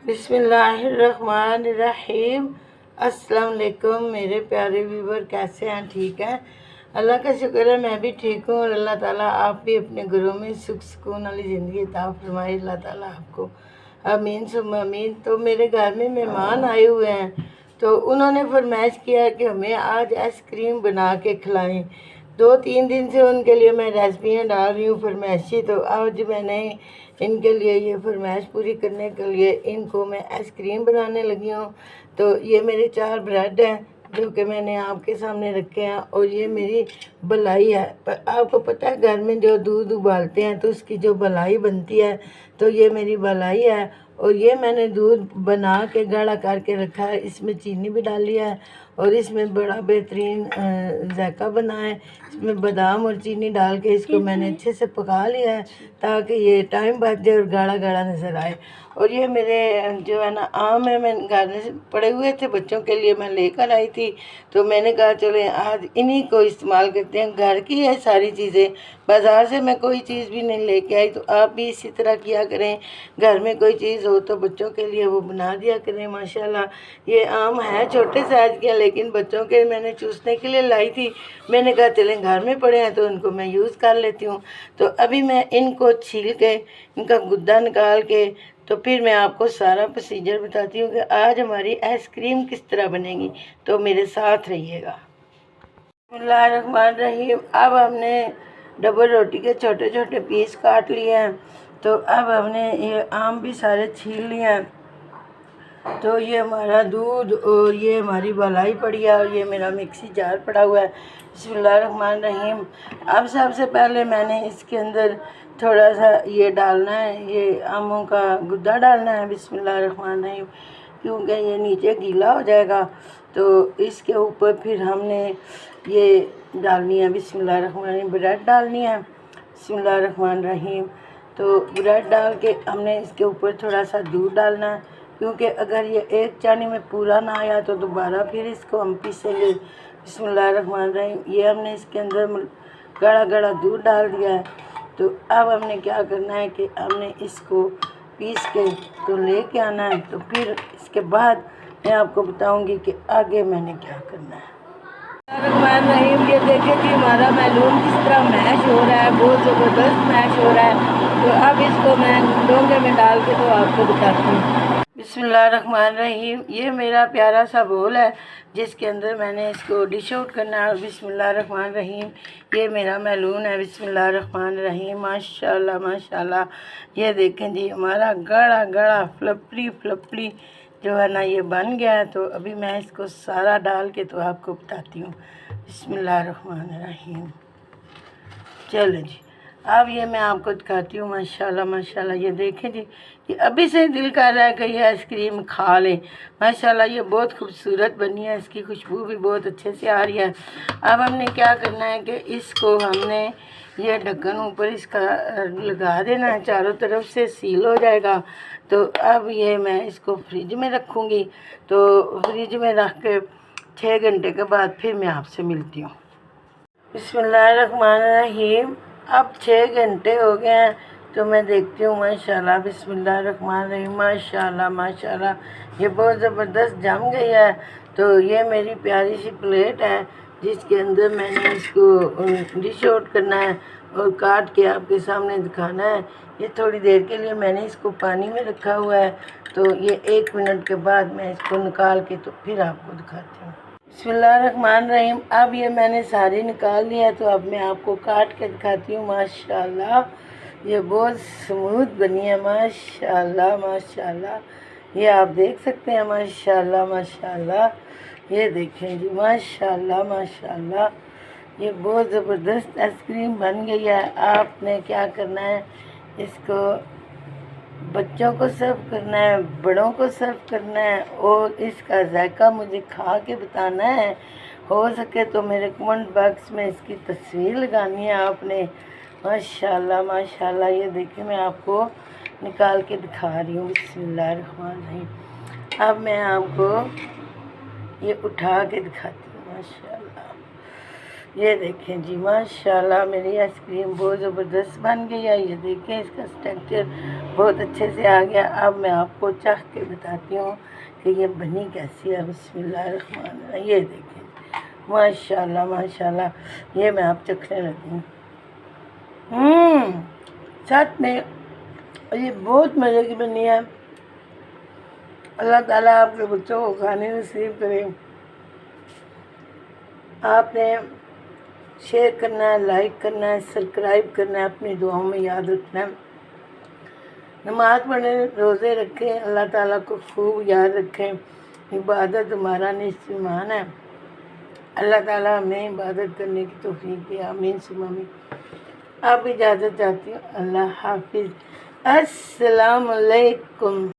बिस्मिल्लाहिर्रहमानिर्रहीम। अस्सलाम वालेकुम मेरे प्यारे व्यूवर, कैसे हैं? ठीक हैं, अल्लाह का शुक्र है, मैं भी ठीक हूँ। और अल्लाह ताला आप भी अपने घरों में सुख सुकून वाली ज़िंदगी अता फरमाए अल्लाह ताला आपको। आमीन सुम्मा आमीन। तो मेरे घर में मेहमान आए हुए हैं, तो उन्होंने फरमाइश किया कि हमें आज आइसक्रीम बना के खिलाएं। 2-3 दिन से उनके लिए मैं रेसिपियाँ डाल रही हूँ फरमाइशी, तो आज मैंने इनके लिए ये फरमाइश पूरी करने के लिए इनको मैं आइसक्रीम बनाने लगी हूँ। तो ये मेरे 4 ब्रेड हैं जो कि मैंने आपके सामने रखे हैं, और ये मेरी बलाई है। पर आपको पता है घर में जो दूध उबालते हैं तो उसकी जो बलाई बनती है, तो ये मेरी बलाई है। और ये मैंने दूध बना के गाढ़ा करके रखा है, इसमें चीनी भी डाली है और इसमें बड़ा बेहतरीन जायका बना है। इसमें बादाम और चीनी डाल के इसको मैंने अच्छे से पका लिया है ताकि ये टाइम बच जाए और गाढ़ा गाढ़ा नज़र आए। और ये मेरे जो है ना आम है, मैं घर में पड़े हुए थे, बच्चों के लिए मैं लेकर आई थी, तो मैंने कहा चले आज इन्हीं को इस्तेमाल करते हैं। घर की है सारी चीज़ें, बाज़ार से मैं कोई चीज़ भी नहीं लेके आई। तो आप भी इसी तरह किया करें, घर में कोई चीज़ हो तो बच्चों के लिए वो बना दिया करें। माशाल्लाह ये आम है छोटे साइज़ के, लेकिन बच्चों के मैंने चूसने के लिए लाई थी। मैंने कहा चलें घर में पड़े हैं तो उनको मैं यूज़ कर लेती हूँ। तो अभी मैं इनको छील के इनका गुद्दा निकाल के तो फिर मैं आपको सारा प्रोसीजर बताती हूँ कि आज हमारी आइसक्रीम किस तरह बनेगी। तो मेरे साथ रहिएगा। बिस्मिल्लाहिर्रहमानिर्रहीम। अब हमने डबल रोटी के छोटे छोटे पीस काट लिए हैं। तो अब हमने ये आम भी सारे छील लिए हैं। तो ये हमारा दूध और ये हमारी मलाई पड़ी है और ये मेरा मिक्सी जार पड़ा हुआ है। बिस्मिल्लाहिर्रहमानिर्रहीम। अब सबसे पहले मैंने इसके अंदर थोड़ा सा ये डालना है, ये आमों का गुद्दा डालना है। बिस्मिल्लाहिर्रहमानिर्रहीम। क्योंकि ये नीचे गीला हो जाएगा, तो इसके ऊपर फिर हमने ये डालनी है बिस्मिल्लाहिर्रहमानिर्रहीम ब्रेड डालनी है। बिस्मिल्लाहिर्रहमानिर्रहीम। तो ब्रेड डाल के हमने इसके ऊपर थोड़ा सा दूध डालना है, क्योंकि अगर ये एक चानी में पूरा ना आया तो दोबारा फिर इसको हम पीसेंगे। बिस्मिल्लाहिर्रहमानिर्रहीम। ये हमने इसके अंदर गाढ़ा गाढ़ा दूध डाल दिया है। तो अब हमने क्या करना है कि हमने इसको पीस के तो लेके आना है। तो फिर इसके बाद मैं आपको बताऊंगी कि आगे मैंने क्या करना है। बिस्मिल्लाहिर्रहमानिर्रहीम। ये देखिए कि हमारा मैलून किस तरह मैश हो रहा है, बहुत ज़बरदस्त मैश हो रहा है। तो अब इसको मैं डोंगे में डाल के तो आपको बताती हूँ। बिस्मिल्लाहिर्रहमानिर्रहीम। ये मेरा प्यारा सा बोल है जिसके अंदर मैंने इसको डिश आउट करना है। बिस्मिल्लाहिर्रहमानिर्रहीम। ये मेरा मैलून है। बिस्मिल्लाहिर्रहमानिर्रहीम। माशाल्लाह माशाल्लाह। ये देखें जी हमारा गाढ़ा गाढ़ा फ्लपली फ्लपली जो है ना ये बन गया है। तो अभी मैं इसको सारा डाल के तो आपको बताती हूँ। बिस्मिल्लाहिर्रहमानिर्रहीम। चलो जी, अब ये मैं आपको दिखाती हूँ। माशाल्लाह माशाल्लाह। ये देखें जी, ये अभी से दिल कर रहा है कि ये आइसक्रीम खा लें। माशाल्लाह ये बहुत खूबसूरत बनी है, इसकी खुशबू भी बहुत अच्छे से आ रही है। अब हमने क्या करना है कि इसको हमने ये ढक्कन ऊपर इसका लगा देना है, चारों तरफ से सील हो जाएगा। तो अब ये मैं इसको फ्रिज में रखूँगी। तो फ्रिज में रख के 6 घंटे के बाद फिर मैं आपसे मिलती हूँ। बिस्मिल्लाहिर्रहमानिर्रहीम। अब 6 घंटे हो गए हैं, तो मैं देखती हूँ। माशाल्लाह बिस्मिल्लाहिर्रहमानिर्रहीम। माशाल्लाह माशाल्लाह ये बहुत ज़बरदस्त जम गई है। तो ये मेरी प्यारी सी प्लेट है जिसके अंदर मैंने इसको डिश आउट करना है और काट के आपके सामने दिखाना है। ये थोड़ी देर के लिए मैंने इसको पानी में रखा हुआ है। तो ये 1 मिनट के बाद मैं इसको निकाल के तो फिर आपको दिखाती हूँ। बिस्मिल्लाहिर्रहमानिर्रहीम। अब ये मैंने सारी निकाल लिया, तो अब मैं आपको काट के दिखाती हूँ। माशाल्लाह ये बहुत स्मूथ बनी है। माशाल्लाह माशाल्लाह। ये आप देख सकते हैं। माशाल्लाह माशाल्लाह। ये देखें जी। माशाल्लाह माशाल्लाह। ये बहुत ज़बरदस्त आइसक्रीम बन गई है। आपने क्या करना है, इसको बच्चों को सर्व करना है, बड़ों को सर्व करना है, और इसका जायका मुझे खा के बताना है। हो सके तो मेरे कमेंट बॉक्स में इसकी तस्वीर लगानी है आपने। माशाल्लाह माशाल्लाह। ये देखिए मैं आपको निकाल के दिखा रही हूँ। बिस्मिल्लाहिर्रहमानिर्रहीम। अब मैं आपको ये उठा के दिखाती हूँ। माशाल्लाह ये देखें जी। माशाल्लाह मेरी आइसक्रीम बहुत ज़बरदस्त बन गई है। ये देखें इसका स्ट्रक्चर बहुत अच्छे से आ गया। अब मैं आपको चख के बताती हूँ कि ये बनी कैसी है। बिस्मिल्लाहिर्रहमानिर्रहीम। ये देखें, माशाल्लाह माशाल्लाह। ये मैं आप चखने लगी हूँ। सच में ये बहुत मज़े की बनी है। अल्लाह ताला आपके बच्चों को खाने नसीब करे। आपने शेयर करना है, लाइक करना है, सब्सक्राइब करना है, अपनी दुआओं में याद रखना है। नमाज पढ़ने, रोज़े रखें, अल्लाह ताला को खूब याद रखें। इबादत हमारा निस्फ़ ईमान है। अल्लाह ताला हमें इबादत करने की तौफीक दे। आमीन सुम्मा आमीन। आप इजाज़त चाहती हूँ। अल्लाह हाफिज़। अस्सलाम वालेकुम।